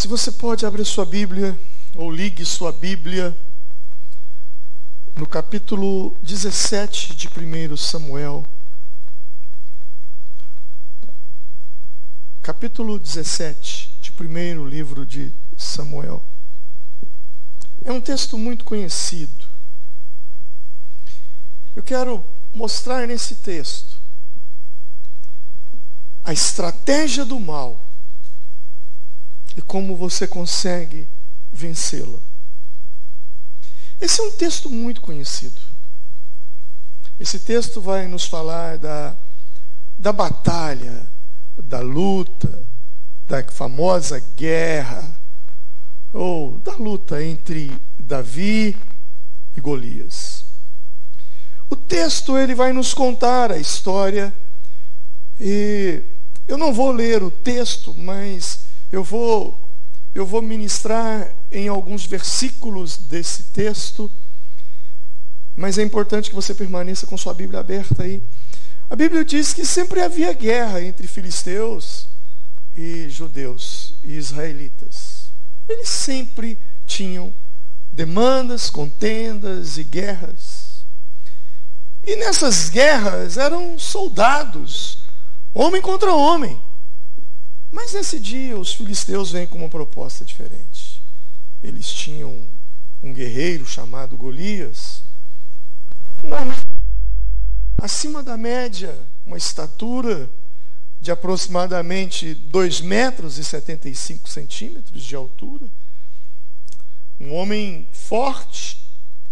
você pode abrir sua Bíblia, ou ligue sua Bíblia, no capítulo 17 de 1 Samuel. Capítulo 17 de primeiro livro de Samuel. É um texto muito conhecido. Eu quero mostrar nesse texto a estratégia do mal e como você consegue vencê-la. Esse é um texto muito conhecido. Esse texto vai nos falar da batalha, da luta, da famosa guerra, ou da luta entre Davi e Golias. O texto ele vai nos contar a história, e eu não vou ler o texto, mas eu vou ministrar em alguns versículos desse texto, mas é importante que você permaneça com sua Bíblia aberta aí. A Bíblia diz que sempre havia guerra entre filisteus e judeus e israelitas. Eles sempre tinham demandas, contendas e guerras. E nessas guerras eram soldados, homem contra homem. Mas nesse dia os filisteus vêm com uma proposta diferente. Eles tinham um guerreiro chamado Golias, um homem acima da média, uma estatura de aproximadamente 2,75 metros de altura. Um homem forte.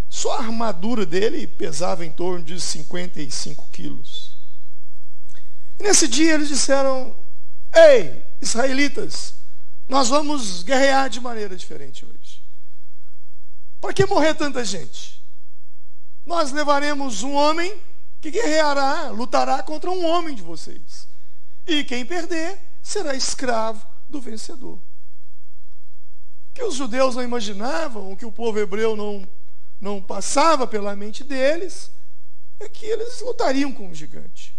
Só a armadura dele pesava em torno de 55 quilos. E nesse dia eles disseram: ei, israelitas, nós vamos guerrear de maneira diferente hoje. Para que morrer tanta gente? Nós levaremos um homem que guerreará, lutará contra um homem de vocês. E quem perder será escravo do vencedor. O que os judeus não imaginavam, o que o povo hebreu não passava pela mente deles, é que eles lutariam com um gigante.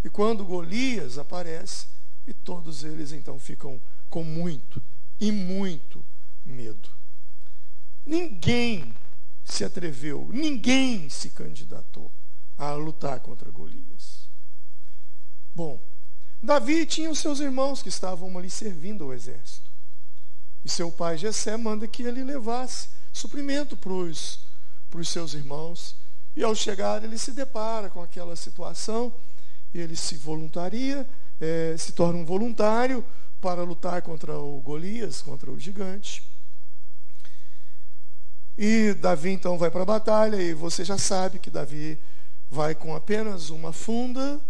E quando Golias aparece, e todos eles então ficam com muito e muito medo. Ninguém se atreveu, ninguém se candidatou a lutar contra Golias. Bom, Davi tinha os seus irmãos que estavam ali servindo ao exército. E seu pai Jessé manda que ele levasse suprimento para os seus irmãos. E ao chegar ele se depara com aquela situação. E ele se voluntaria, se torna um voluntário para lutar contra o Golias, contra o gigante. E Davi então vai para a batalha, e você já sabe que Davi vai com apenas uma funda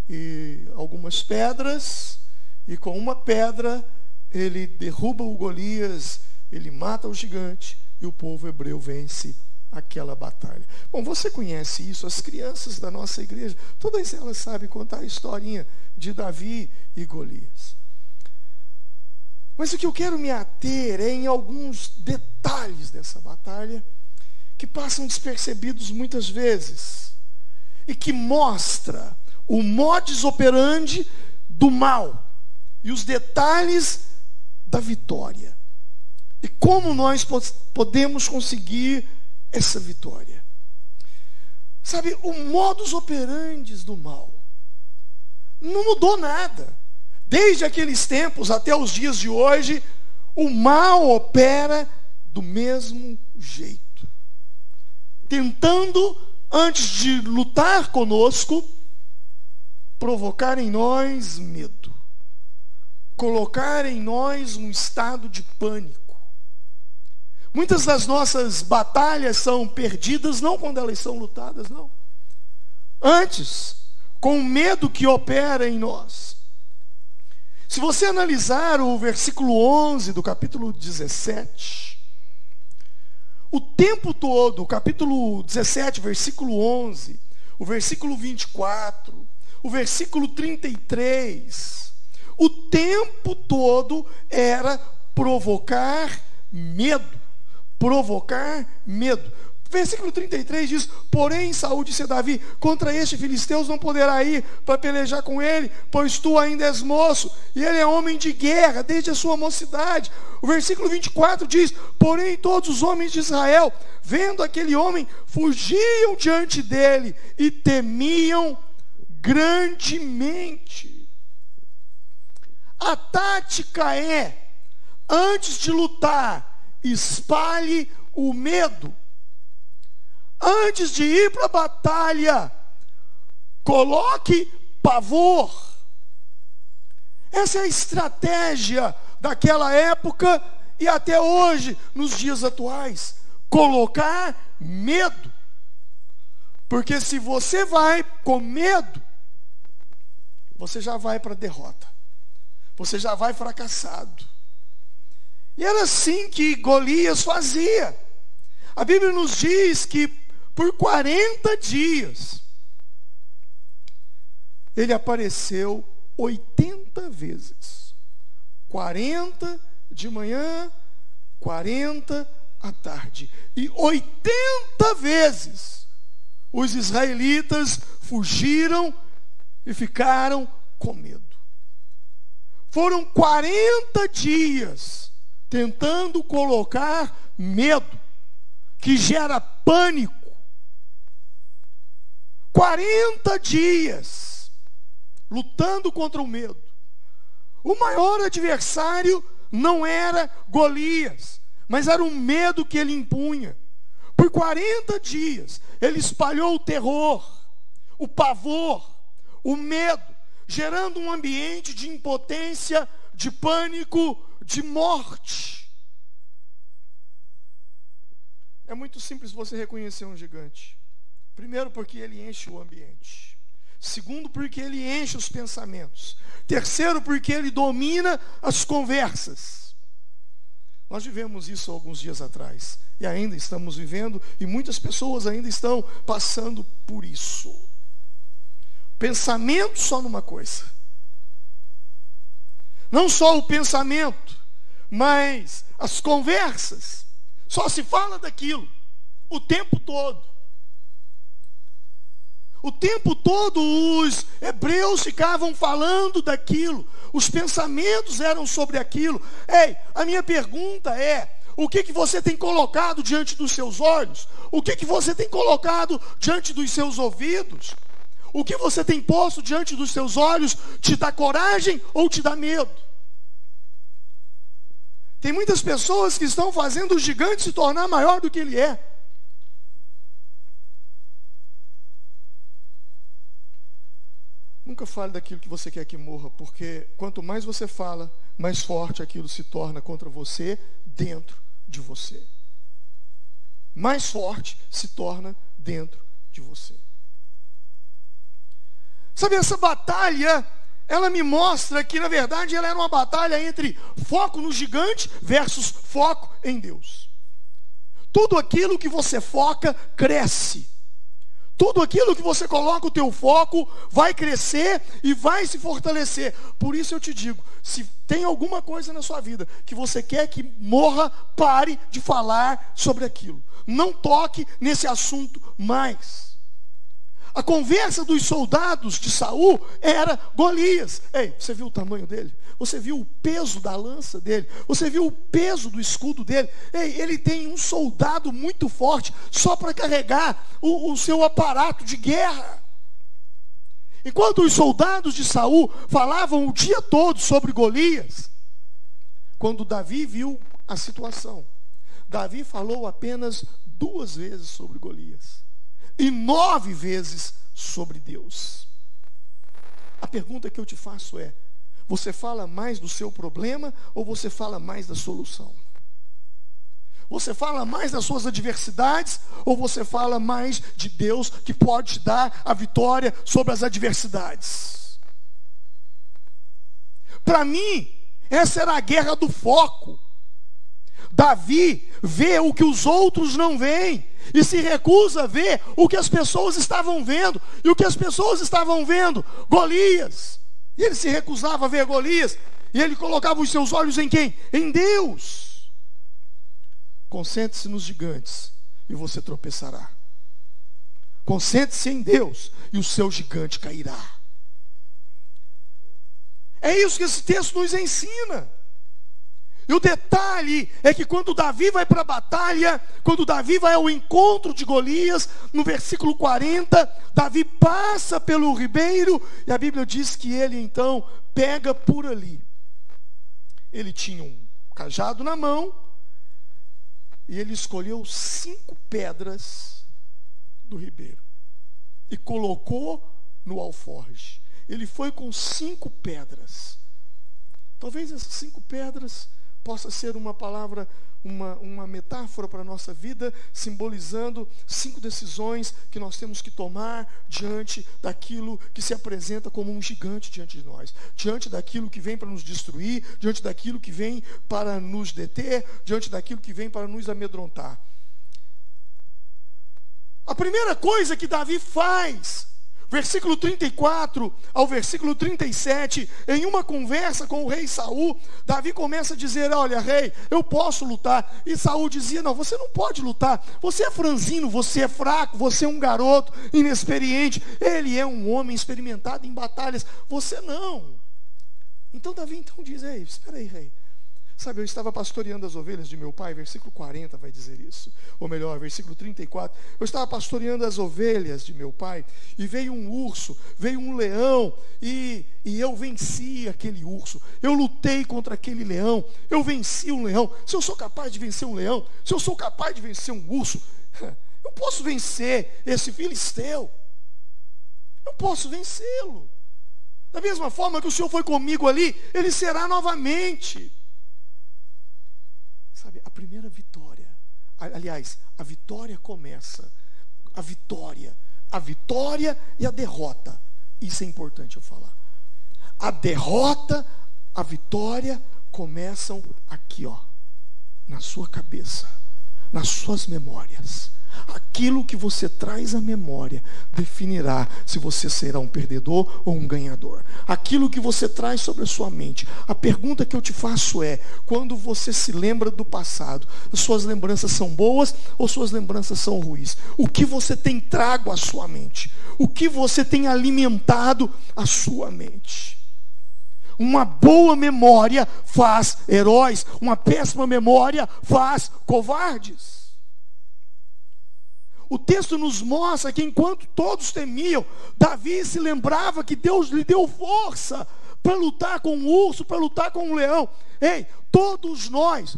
e algumas pedras, e com uma pedra ele derruba o Golias, ele mata o gigante, e o povo hebreu vence aquela batalha. Bom, você conhece isso, as crianças da nossa igreja, todas elas sabem contar a historinha de Davi e Golias. Mas o que eu quero me ater é em alguns detalhes dessa batalha que passam despercebidos muitas vezes e que mostra o modus operandi do mal e os detalhes da vitória e como nós podemos conseguir essa vitória. Sabe, o modus operandi do mal não mudou nada. Desde aqueles tempos até os dias de hoje, o mal opera do mesmo jeito. Tentando, antes de lutar conosco, provocar em nós medo. Colocar em nós um estado de pânico. Muitas das nossas batalhas são perdidas não quando elas são lutadas, não. Antes, com o medo que opera em nós. Se você analisar o versículo 11 do capítulo 17, o tempo todo, o capítulo 17, versículo 11, o versículo 24, o versículo 33, o tempo todo era provocar medo. Provocar medo. Versículo 33 diz: porém Saul disse a Davi: contra este filisteu não poderá ir para pelejar com ele, pois tu ainda és moço, e ele é homem de guerra desde a sua mocidade. O versículo 24 diz: porém todos os homens de Israel, vendo aquele homem, fugiam diante dele e temiam grandemente. A tática é: antes de lutar, espalhe o medo. Antes de ir para a batalha, coloque pavor. Essa é a estratégia daquela época e até hoje, nos dias atuais. Colocar medo. Porque se você vai com medo, você já vai para a derrota. Você já vai fracassado. E era assim que Golias fazia. A Bíblia nos diz que por 40 dias, ele apareceu 80 vezes. 40 de manhã, 40 à tarde. E 80 vezes, os israelitas fugiram e ficaram com medo. Foram 40 dias tentando colocar medo, que gera pânico. 40 dias lutando contra o medo. O maior adversário não era Golias, mas era o medo que ele impunha. Por 40 dias ele espalhou o terror, o pavor, o medo, gerando um ambiente de impotência, de pânico, de morte. É muito simples você reconhecer um gigante. Primeiro, porque ele enche o ambiente. Segundo, porque ele enche os pensamentos. Terceiro, porque ele domina as conversas. Nós vivemos isso alguns dias atrás. E ainda estamos vivendo. E muitas pessoas ainda estão passando por isso. Pensamento só numa coisa. Não só o pensamento, mas as conversas. Só se fala daquilo o tempo todo. O tempo todo os hebreus ficavam falando daquilo. Os pensamentos eram sobre aquilo. Ei, a minha pergunta é: o que você tem colocado diante dos seus olhos? O que você tem colocado diante dos seus ouvidos? O que você tem posto diante dos seus olhos te dá coragem ou te dá medo? Tem muitas pessoas que estão fazendo o gigante se tornar maior do que ele é. Nunca fale daquilo que você quer que morra, porque quanto mais você fala, mais forte aquilo se torna contra você, dentro de você. Mais forte se torna dentro de você. Sabe, essa batalha, ela me mostra que, na verdade, ela era uma batalha entre foco no gigante versus foco em Deus. Tudo aquilo que você foca, cresce. Tudo aquilo que você coloca o teu foco vai crescer e vai se fortalecer. Por isso eu te digo, se tem alguma coisa na sua vida que você quer que morra, pare de falar sobre aquilo. Não toque nesse assunto mais. A conversa dos soldados de Saul era Golias. Ei, você viu o tamanho dele? Você viu o peso da lança dele? Você viu o peso do escudo dele? Ei, ele tem um soldado muito forte só para carregar o seu aparato de guerra. Enquanto os soldados de Saul falavam o dia todo sobre Golias, quando Davi viu a situação, Davi falou apenas 2 vezes sobre Golias e 9 vezes sobre Deus. A pergunta que eu te faço é: você fala mais do seu problema ou você fala mais da solução? Você fala mais das suas adversidades ou você fala mais de Deus que pode te dar a vitória sobre as adversidades? Para mim, essa era a guerra do foco. Davi vê o que os outros não veem e se recusa a ver o que as pessoas estavam vendo. E o que as pessoas estavam vendo? Golias. E ele se recusava a ver Golias. E ele colocava os seus olhos em quem? Em Deus. Concentre-se nos gigantes e você tropeçará. Concentre-se em Deus e o seu gigante cairá. É isso que esse texto nos ensina. E o detalhe é que quando Davi vai para a batalha, quando Davi vai ao encontro de Golias, no versículo 40, Davi passa pelo ribeiro, e a Bíblia diz que ele então pega por ali. Ele tinha um cajado na mão, e ele escolheu 5 pedras do ribeiro, e colocou no alforje. Ele foi com 5 pedras. Talvez essas 5 pedras possa ser uma palavra, uma metáfora para a nossa vida, simbolizando 5 decisões que nós temos que tomar diante daquilo que se apresenta como um gigante diante de nós, diante daquilo que vem para nos destruir, diante daquilo que vem para nos deter, diante daquilo que vem para nos amedrontar. A primeira coisa que Davi faz, versículo 34 ao versículo 37, em uma conversa com o rei Saul, Davi começa a dizer: olha, rei, eu posso lutar. E Saul dizia: não, você não pode lutar. Você é franzino, você é fraco, você é um garoto inexperiente. Ele é um homem experimentado em batalhas, você não. Então Davi então diz: ei, espera aí, rei. Sabe, eu estava pastoreando as ovelhas de meu pai, versículo 40 vai dizer isso. Ou melhor, versículo 34. Eu estava pastoreando as ovelhas de meu pai, e veio um urso, veio um leão, e eu venci aquele urso. Eu lutei contra aquele leão, eu venci um leão. Se eu sou capaz de vencer um leão, se eu sou capaz de vencer um urso, eu posso vencer esse filisteu. Eu posso vencê-lo. Da mesma forma que o Senhor foi comigo ali, Ele será novamente. Sabe, a primeira vitória, aliás, a vitória começa, a vitória e a derrota, isso é importante eu falar. A derrota, a vitória começam aqui, ó, na sua cabeça, nas suas memórias. Aquilo que você traz à memória definirá se você será um perdedor ou um ganhador. Aquilo que você traz sobre a sua mente. A pergunta que eu te faço é: quando você se lembra do passado, suas lembranças são boas ou suas lembranças são ruins? O que você tem trago à sua mente? O que você tem alimentado à sua mente? Uma boa memória faz heróis, uma péssima memória faz covardes. O texto nos mostra que enquanto todos temiam, Davi se lembrava que Deus lhe deu força para lutar com o urso, para lutar com o leão. Ei, todos nós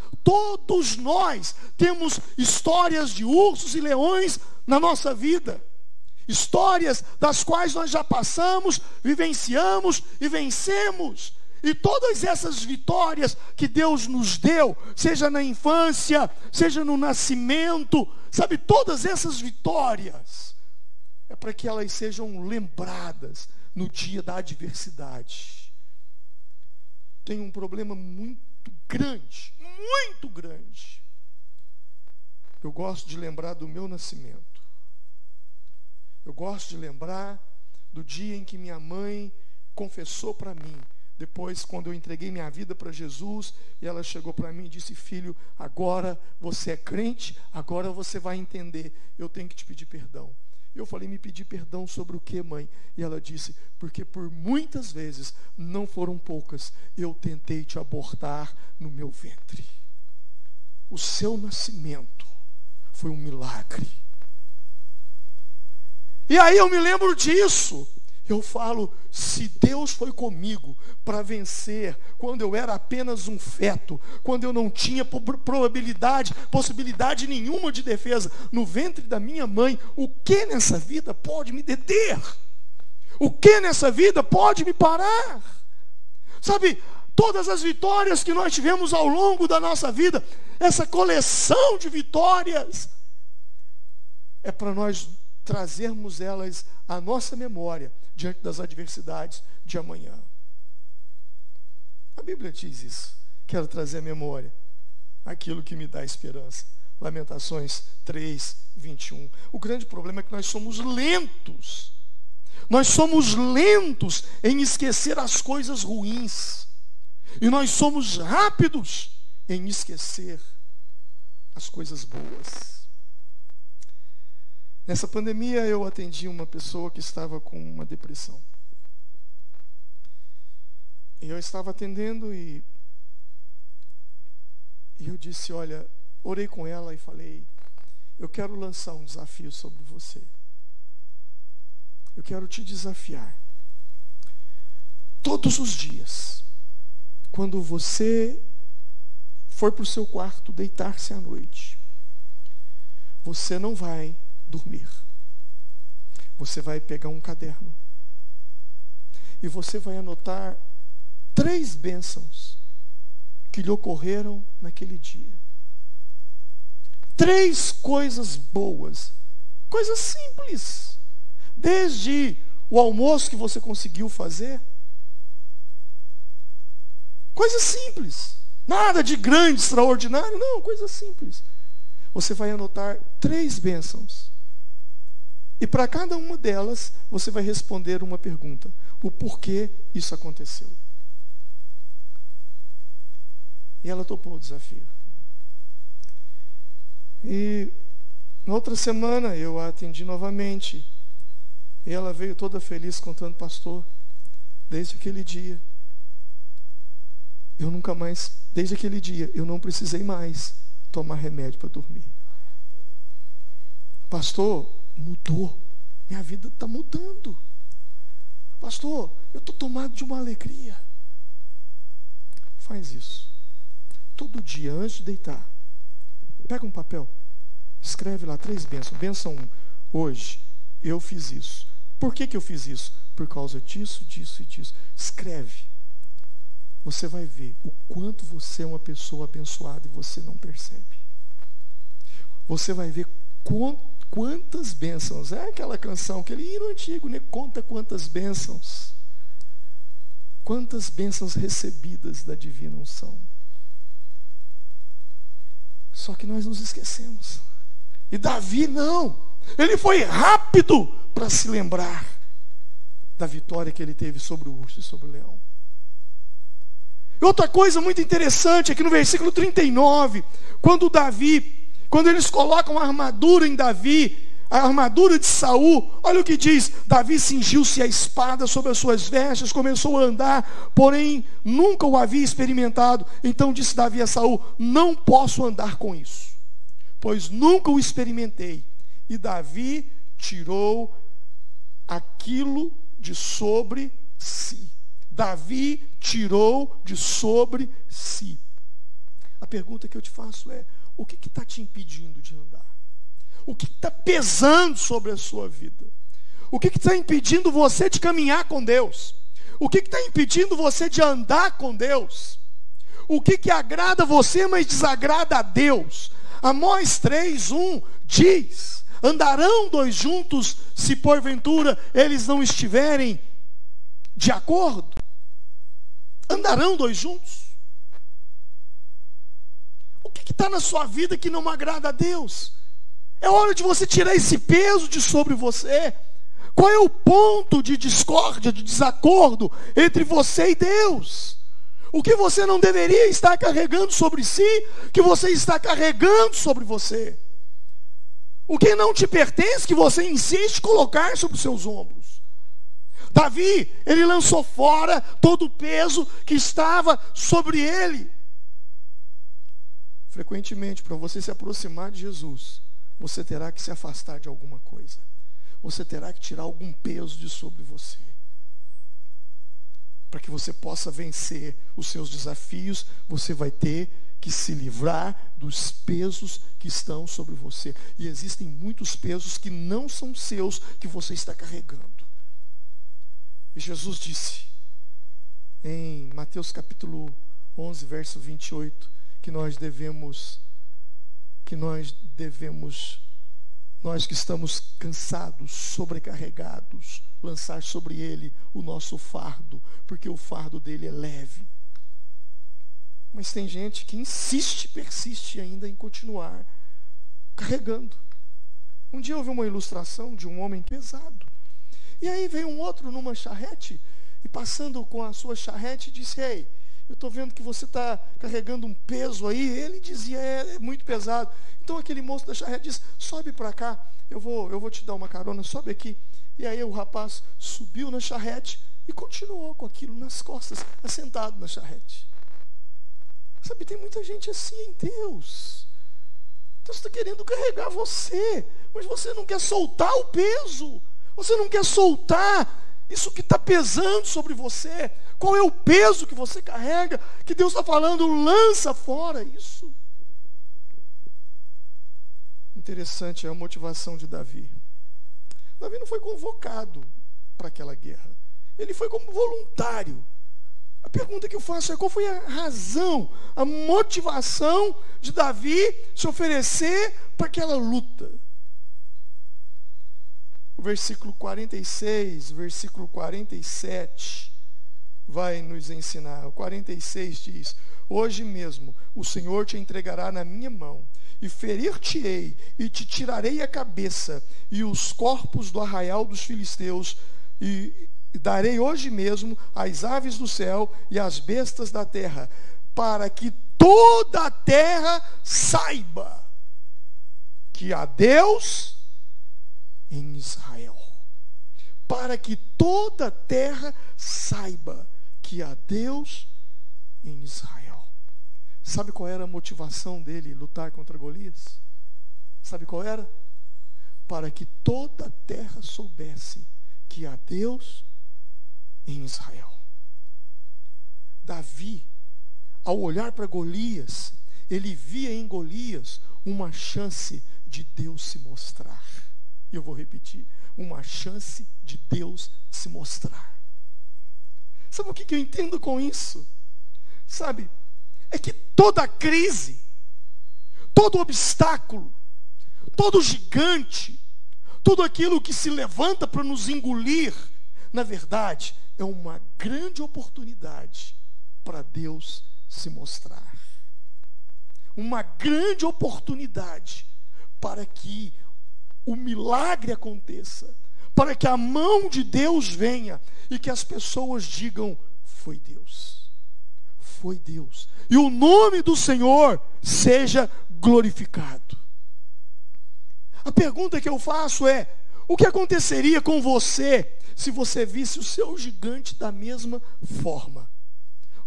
temos histórias de ursos e leões na nossa vida. Histórias das quais nós já passamos, vivenciamos e vencemos. E todas essas vitórias que Deus nos deu, seja na infância, seja no nascimento, sabe, todas essas vitórias, é para que elas sejam lembradas no dia da adversidade. Tem um problema muito grande, muito grande. Eu gosto de lembrar do meu nascimento. Eu gosto de lembrar do dia em que minha mãe confessou para mim. Depois, quando eu entreguei minha vida para Jesus, e ela chegou para mim e disse: filho, agora você é crente, agora você vai entender, eu tenho que te pedir perdão. Eu falei: me pedir perdão sobre o que, mãe? E ela disse: porque por muitas vezes, não foram poucas, eu tentei te abortar no meu ventre. O seu nascimento foi um milagre. E aí eu me lembro disso. Eu falo: se Deus foi comigo para vencer quando eu era apenas um feto, quando eu não tinha possibilidade nenhuma de defesa no ventre da minha mãe, o que nessa vida pode me deter? O que nessa vida pode me parar? Sabe, todas as vitórias que nós tivemos ao longo da nossa vida, essa coleção de vitórias, é para nós trazermos elas à nossa memória diante das adversidades de amanhã. A Bíblia diz isso. Quero trazer à memória aquilo que me dá esperança. Lamentações 3, 21. O grande problema é que nós somos lentos. Nós somos lentos em esquecer as coisas ruins. E nós somos rápidos em esquecer as coisas boas. Nessa pandemia eu atendi uma pessoa que estava com uma depressão. E eu estava atendendo e eu disse, olha, orei com ela e falei, eu quero lançar um desafio sobre você. Eu quero te desafiar. Todos os dias, quando você for para o seu quarto deitar-se à noite, você não vai dormir. Você vai pegar um caderno e você vai anotar 3 bênçãos que lhe ocorreram naquele dia. 3 coisas boas, coisas simples, desde o almoço que você conseguiu fazer, coisas simples, nada de grande, extraordinário, não, coisas simples. Você vai anotar 3 bênçãos. E para cada uma delas, você vai responder uma pergunta. O porquê isso aconteceu. E ela topou o desafio. E na outra semana, eu a atendi novamente. E ela veio toda feliz contando, pastor, desde aquele dia, desde aquele dia, eu não precisei mais tomar remédio para dormir. Pastor, mudou. Minha vida está mudando. Pastor, eu estou tomado de uma alegria. Faz isso. Todo dia, antes de deitar, pega um papel, escreve lá 3 bênçãos. Bênção 1, hoje eu fiz isso. Por que eu fiz isso? Por causa disso, disso e disso. Escreve. Você vai ver o quanto você é uma pessoa abençoada e você não percebe. Você vai ver quantas bênçãos. É aquela canção, aquele hino antigo, né? Conta quantas bênçãos. Quantas bênçãos recebidas da divina unção. Só que nós nos esquecemos. E Davi não. Ele foi rápido para se lembrar da vitória que ele teve sobre o urso e sobre o leão. E outra coisa muito interessante é que no versículo 39, quando eles colocam a armadura em Davi, a armadura de Saul, olha o que diz: Davi cingiu-se a espada sobre as suas vestes, começou a andar, porém nunca o havia experimentado. Então disse Davi a Saul: não posso andar com isso, pois nunca o experimentei. E Davi tirou aquilo de sobre si. Davi tirou de sobre si. A pergunta que eu te faço é: o que está te impedindo de andar? O que está pesando sobre a sua vida? O que está impedindo você de caminhar com Deus? O que está impedindo você de andar com Deus? O que agrada você, mas desagrada a Deus? Amós 3:1 diz: andarão 2 juntos, se porventura eles não estiverem de acordo? Andarão 2 juntos? O que está na sua vida que não agrada a Deus? É hora de você tirar esse peso de sobre você. Qual é o ponto de discórdia, de desacordo entre você e Deus? O que você não deveria estar carregando sobre si, que você está carregando sobre você? O que não te pertence, que você insiste em colocar sobre os seus ombros? Davi, ele lançou fora todo o peso que estava sobre ele. Frequentemente, para você se aproximar de Jesus, você terá que se afastar de alguma coisa. Você terá que tirar algum peso de sobre você. Para que você possa vencer os seus desafios, você vai ter que se livrar dos pesos que estão sobre você. E existem muitos pesos que não são seus, que você está carregando. E Jesus disse, em Mateus capítulo 11, verso 28, que nós que estamos cansados, sobrecarregados, lançar sobre Ele o nosso fardo, porque o fardo dele é leve. Mas tem gente que persiste ainda em continuar carregando. Um dia eu vi uma ilustração de um homem pesado. E aí veio um outro numa charrete, e passando com a sua charrete, disse: ei, eu estou vendo que você está carregando um peso aí. Ele dizia, é muito pesado. Então aquele moço da charrete disse, sobe para cá, eu vou te dar uma carona, sobe aqui. E aí o rapaz subiu na charrete e continuou com aquilo nas costas, assentado na charrete. Sabe, tem muita gente assim em Deus. Deus está querendo carregar você, mas você não quer soltar o peso. Você não quer soltar isso que está pesando sobre você. Qual é o peso que você carrega? Que Deus está falando, lança fora isso. Interessante é a motivação de Davi. Davi não foi convocado para aquela guerra. Ele foi como voluntário. A pergunta que eu faço é, qual foi a razão, a motivação de Davi se oferecer para aquela luta? O versículo 46, o versículo 47 vai nos ensinar. O 46 diz, hoje mesmo o Senhor te entregará na minha mão, e ferir-te-ei, e te tirarei a cabeça, e os corpos do arraial dos filisteus, e darei hoje mesmo as aves do céu e as bestas da terra, para que toda a terra saiba que há Deus em Israel. Para que toda a terra saiba que há Deus em Israel. Sabe qual era a motivação dele lutar contra Golias? Sabe qual era? Para que toda a terra soubesse que há Deus em Israel. Davi, ao olhar para Golias, ele via em Golias uma chance de Deus se mostrar. E eu vou repetir, uma chance de Deus se mostrar. Sabe o que eu entendo com isso? Sabe, é que toda crise, todo obstáculo, todo gigante, tudo aquilo que se levanta para nos engolir, na verdade, é uma grande oportunidade para Deus se mostrar. Uma grande oportunidade para que o milagre aconteça, para que a mão de Deus venha e que as pessoas digam, foi Deus. Foi Deus. E o nome do Senhor seja glorificado. A pergunta que eu faço é, o que aconteceria com você se você visse o seu gigante da mesma forma?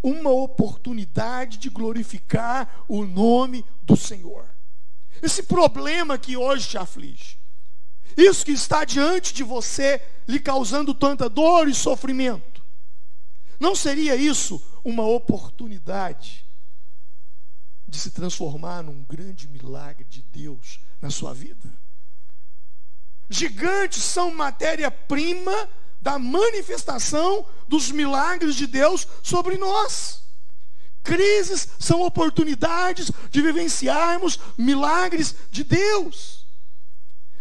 Uma oportunidade de glorificar o nome do Senhor. Esse problema que hoje te aflige, isso que está diante de você, lhe causando tanta dor e sofrimento, não seria isso uma oportunidade de se transformar num grande milagre de Deus na sua vida? Gigantes são matéria-prima da manifestação dos milagres de Deus sobre nós. Crises são oportunidades de vivenciarmos milagres de Deus.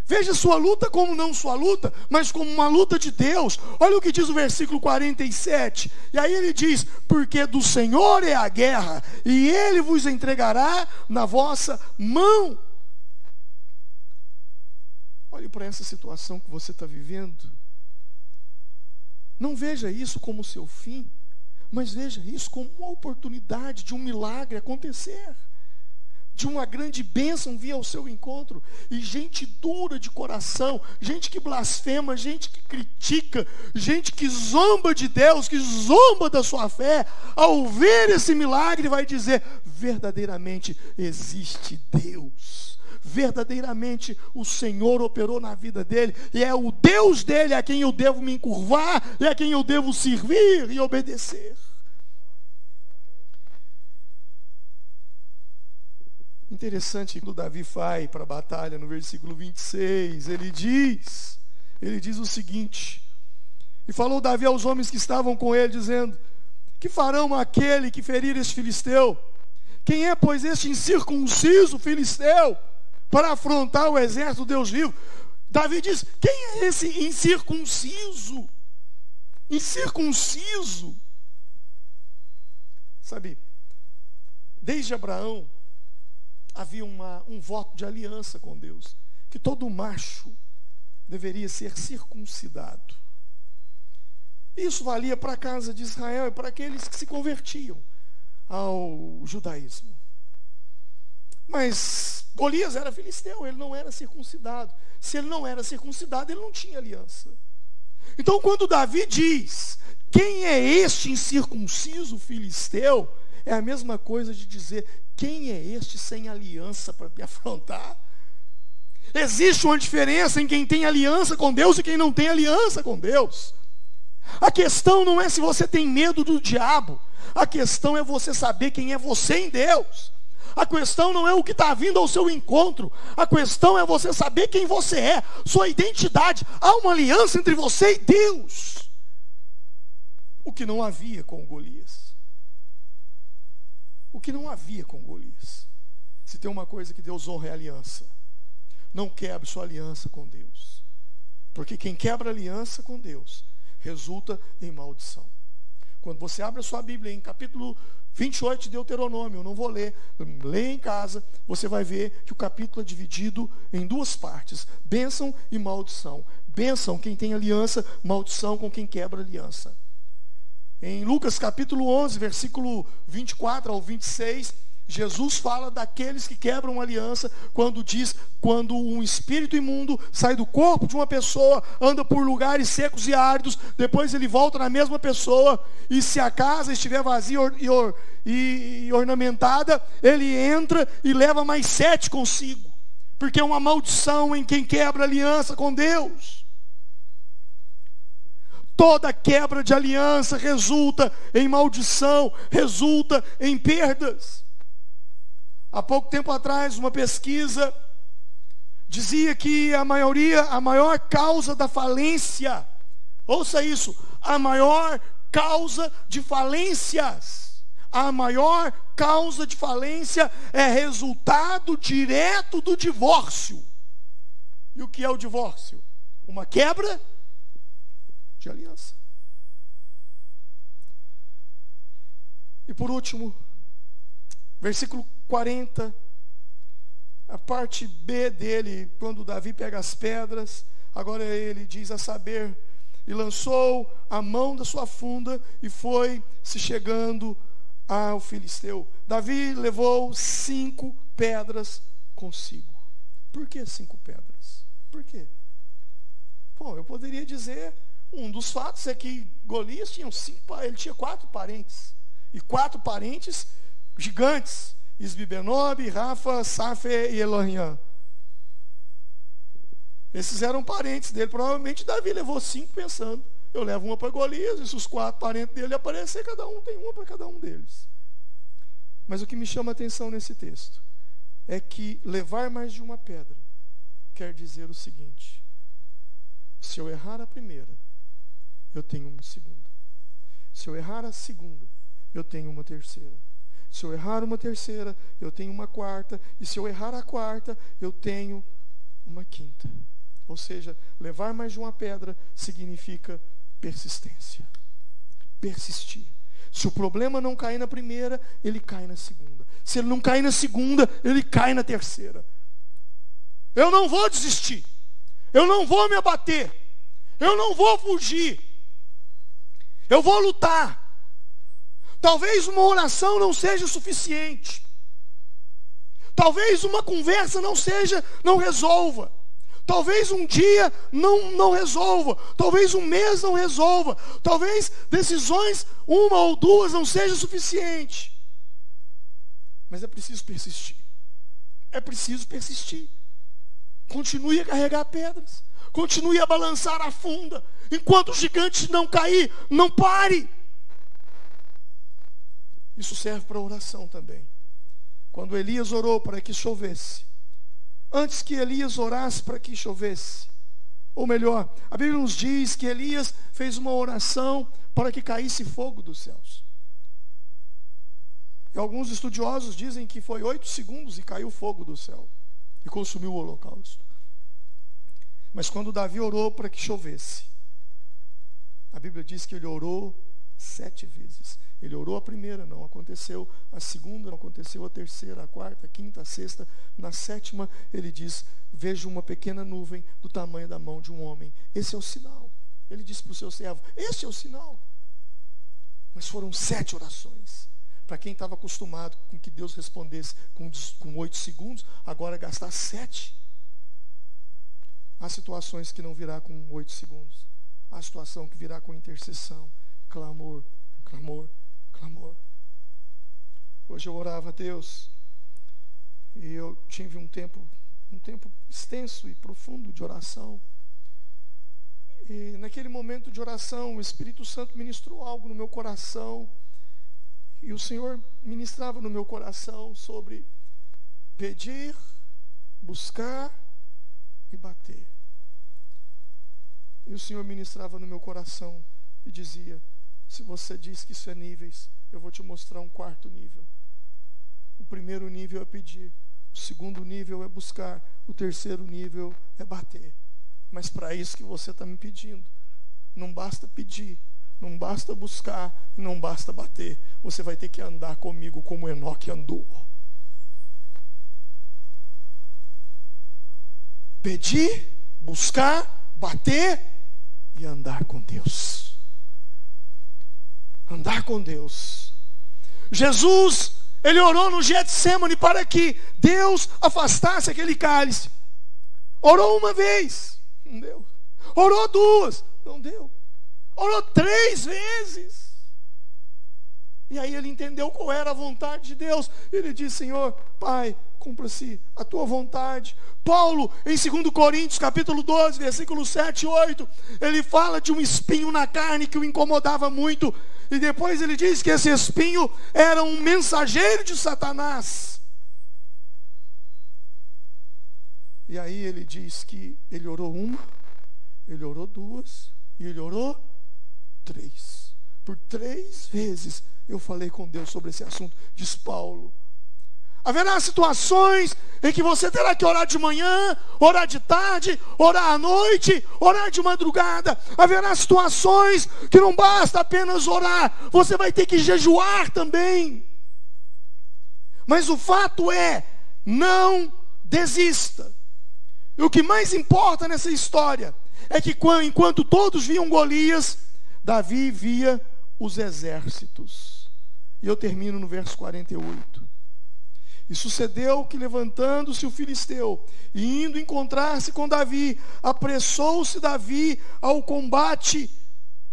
Veja sua luta como não sua luta, mas como uma luta de Deus. Olha o que diz o versículo 47. E aí ele diz, porque do Senhor é a guerra, e Ele vos entregará na vossa mão. Olhe para essa situação que você está vivendo. Não veja isso como seu fim, mas veja isso como uma oportunidade de um milagre acontecer, de uma grande bênção vir ao seu encontro. E gente dura de coração, gente que blasfema, gente que critica, gente que zomba de Deus, que zomba da sua fé, ao ver esse milagre vai dizer, verdadeiramente existe Deus. Verdadeiramente o Senhor operou na vida dele, e é o Deus dele a quem eu devo me encurvar, e a quem eu devo servir e obedecer. Interessante, quando Davi vai para a batalha, no versículo 26, ele diz o seguinte, e falou Davi aos homens que estavam com ele, dizendo, que farão aquele que ferir esse filisteu? Quem é, pois, este incircunciso filisteu para afrontar o exército do Deus vivo? Davi diz, quem é esse incircunciso? Incircunciso. Sabe, desde Abraão, havia um voto de aliança com Deus, que todo macho deveria ser circuncidado. Isso valia para a casa de Israel e para aqueles que se convertiam. ao judaísmo. Mas Golias era filisteu, ele não era circuncidado. Se ele não era circuncidado, ele não tinha aliança. Então, quando Davi diz: quem é este incircunciso filisteu? É a mesma coisa de dizer: quem é este sem aliança para me afrontar? Existe uma diferença em quem tem aliança com Deus e quem não tem aliança com Deus. A questão não é se você tem medo do diabo. A questão é você saber quem é você em Deus. A questão não é o que está vindo ao seu encontro. A questão é você saber quem você é, sua identidade. Há uma aliança entre você e Deus, o que não havia com Golias. O que não havia com Golias. Se tem uma coisa que Deus honra é a aliança. Não quebre sua aliança com Deus, porque quem quebra aliança com Deus resulta em maldição. Quando você abre a sua Bíblia em capítulo 28 de Deuteronômio, eu não vou ler, leia em casa, você vai ver que o capítulo é dividido em duas partes: bênção e maldição. Bênção quem tem aliança, maldição com quem quebra aliança. Em Lucas capítulo 11, versículo 24 ao 26, Jesus fala daqueles que quebram aliança, quando diz: quando um espírito imundo sai do corpo de uma pessoa, anda por lugares secos e áridos, depois ele volta na mesma pessoa, e se a casa estiver vazia e ornamentada, ele entra e leva mais 7 consigo, porque é uma maldição em quem quebra aliança com Deus. Toda quebra de aliança resulta em maldição, resulta em perdas. Há pouco tempo atrás, uma pesquisa dizia que a maior causa da falência, ouça isso, a maior causa de falências, a maior causa de falência é resultado direto do divórcio. E o que é o divórcio? Uma quebra de aliança. E por último, versículo 40, a parte B dele, quando Davi pega as pedras, agora ele diz: a saber, e lançou a mão da sua funda e foi se chegando ao filisteu. Davi levou 5 pedras consigo. Por que 5 pedras? Por quê? Bom, eu poderia dizer, um dos fatos é que Golias tinha 4 parentes, e 4 parentes gigantes: Isbi-Benob, Rafa, Safe e Elohim. Esses eram parentes dele. Provavelmente Davi levou 5 pensando: eu levo uma para Golias, e se os 4 parentes dele aparecer, cada um tem uma para cada um deles. Mas o que me chama a atenção nesse texto é que levar mais de uma pedra quer dizer o seguinte: se eu errar a primeira, eu tenho uma segunda. Se eu errar a segunda, eu tenho uma terceira. Se eu errar uma terceira, eu tenho uma quarta. E se eu errar a quarta, eu tenho uma quinta. Ou seja, levar mais de uma pedra significa persistência. Persistir. Se o problema não cair na primeira, ele cai na segunda. Se ele não cair na segunda, ele cai na terceira. Eu não vou desistir. Eu não vou me abater. Eu não vou fugir. Eu vou lutar. Talvez uma oração não seja suficiente. Talvez uma conversa não resolva. Talvez um dia não resolva. Talvez um mês não resolva. Talvez decisões, 1 ou 2, não seja suficiente. Mas é preciso persistir. É preciso persistir. Continue a carregar pedras. Continue a balançar a funda. Enquanto o gigante não cair, não pare. Isso serve para oração também. Quando Elias orou para que chovesse, antes que Elias orasse para que chovesse, ou melhor, a Bíblia nos diz que Elias fez uma oração para que caísse fogo dos céus. E alguns estudiosos dizem que foi 8 segundos e caiu fogo do céu e consumiu o holocausto. Mas quando Davi orou para que chovesse, a Bíblia diz que ele orou 7 vezes. Ele orou a primeira, não aconteceu. A segunda, não aconteceu. A terceira, a quarta, a quinta, a sexta. Na 7ª, ele diz: vejo uma pequena nuvem do tamanho da mão de um homem. Esse é o sinal. Ele disse para o seu servo: esse é o sinal. Mas foram 7 orações Para quem estava acostumado com que Deus respondesse com 8 segundos, agora gastar 7. Há situações que não virá com 8 segundos. Há situação que virá com intercessão, clamor, clamor, clamor. Hoje eu orava a Deus e eu tive um tempo extenso e profundo de oração. E naquele momento de oração, o Espírito Santo ministrou algo no meu coração. E o Senhor ministrava no meu coração sobre pedir, buscar e bater. E o Senhor ministrava no meu coração e dizia: se você diz que isso é níveis, eu vou te mostrar um 4º nível. O primeiro nível é pedir, o segundo nível é buscar, o terceiro nível é bater. Mas para isso que você está me pedindo, não basta pedir, não basta buscar, não basta bater. Você vai ter que andar comigo como Enoque andou. Pedir, buscar, bater e andar com Deus. Andar com Deus. Jesus, ele orou no Getsêmani para que Deus afastasse aquele cálice. Orou uma vez, não deu. Orou 2, não deu. Orou 3 vezes. E aí ele entendeu qual era a vontade de Deus. Ele disse: Senhor, Pai, cumpra-se a tua vontade. Paulo, em 2 Coríntios, capítulo 12, versículos 7 e 8, ele fala de um espinho na carne que o incomodava muito. E depois ele diz que esse espinho era um mensageiro de Satanás. E aí ele diz que ele orou 1, ele orou 2 e ele orou 3. Por 3 vezes eu falei com Deus sobre esse assunto, diz Paulo. Haverá situações em que você terá que orar de manhã, orar de tarde, orar à noite, orar de madrugada. Haverá situações que não basta apenas orar, você vai ter que jejuar também. Mas o fato é, não desista. E o que mais importa nessa história é que enquanto todos viam Golias, Davi via os exércitos. E eu termino no verso 48. E sucedeu que, levantando-se o filisteu e indo encontrar-se com Davi, apressou-se Davi ao combate.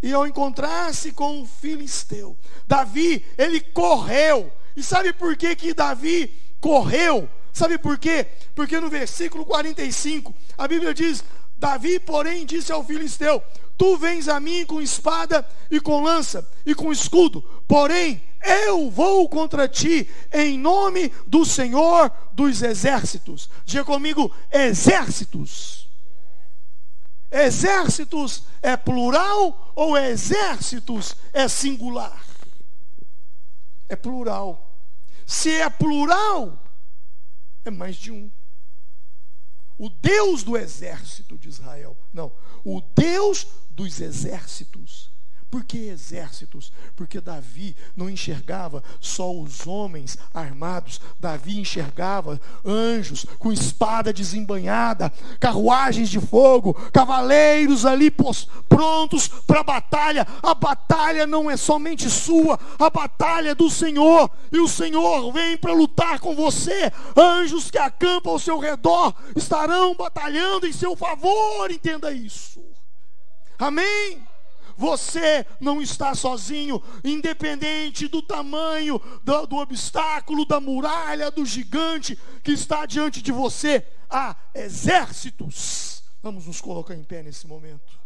E ao encontrar-se com o filisteu, Davi, ele correu. E sabe por que Davi correu? Sabe por quê? Porque no versículo 45, a Bíblia diz: Davi, porém, disse ao filisteu: tu vens a mim com espada e com lança e com escudo, porém eu vou contra ti em nome do Senhor dos exércitos. Diga comigo: exércitos. Exércitos é plural ou exércitos é singular? É plural. Se é plural, é mais de um. O Deus do exército de Israel. Não, o Deus dos exércitos. Por que exércitos? Porque Davi não enxergava só os homens armados. Davi enxergava anjos com espada desembainhada, carruagens de fogo, cavaleiros ali prontos para a batalha. A batalha não é somente sua, a batalha é do Senhor. E o Senhor vem para lutar com você. Anjos que acampam ao seu redor estarão batalhando em seu favor. Entenda isso. Amém? Você não está sozinho, independente do tamanho do obstáculo, da muralha, do gigante que está diante de você. Há exércitos. Vamos nos colocar em pé nesse momento.